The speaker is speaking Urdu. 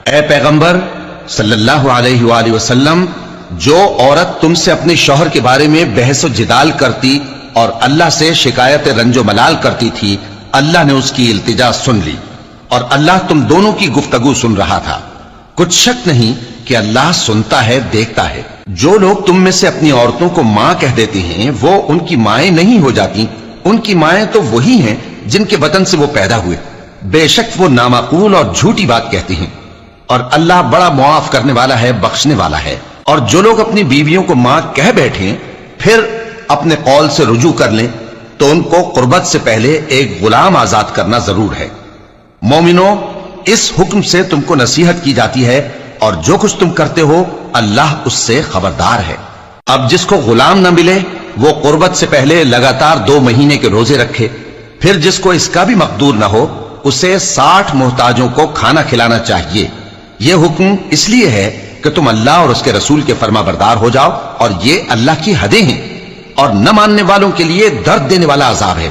اے پیغمبر صلی اللہ علیہ وآلہ وسلم، جو عورت تم سے اپنے شوہر کے بارے میں بحث و جدال کرتی اور اللہ سے شکایت رنج و ملال کرتی تھی، اللہ نے اس کی التجا سن لی اور اللہ تم دونوں کی گفتگو سن رہا تھا۔ کچھ شک نہیں کہ اللہ سنتا ہے، دیکھتا ہے۔ جو لوگ تم میں سے اپنی عورتوں کو ماں کہہ دیتے ہیں وہ ان کی مائیں نہیں ہو جاتی، ان کی مائیں تو وہی ہیں جن کے بطن سے وہ پیدا ہوئے۔ بے شک وہ نامعقول اور جھوٹی بات کہتے ہیں، اور اللہ بڑا معاف کرنے والا ہے، بخشنے والا ہے۔ اور جو لوگ اپنی بیویوں کو ماں کہہ بیٹھیں پھر اپنے قول سے رجوع کر لیں تو ان کو قربت سے پہلے ایک غلام آزاد کرنا ضرور ہے۔ مومنو، اس حکم سے تم کو نصیحت کی جاتی ہے اور جو کچھ تم کرتے ہو اللہ اس سے خبردار ہے۔ اب جس کو غلام نہ ملے وہ قربت سے پہلے لگاتار 2 مہینے کے روزے رکھے، پھر جس کو اس کا بھی مقدور نہ ہو اسے 60 محتاجوں کو کھانا کھلانا چاہیے۔ یہ حکم اس لیے ہے کہ تم اللہ اور اس کے رسول کے فرما بردار ہو جاؤ، اور یہ اللہ کی حدیں ہیں، اور نہ ماننے والوں کے لیے درد دینے والا عذاب ہے۔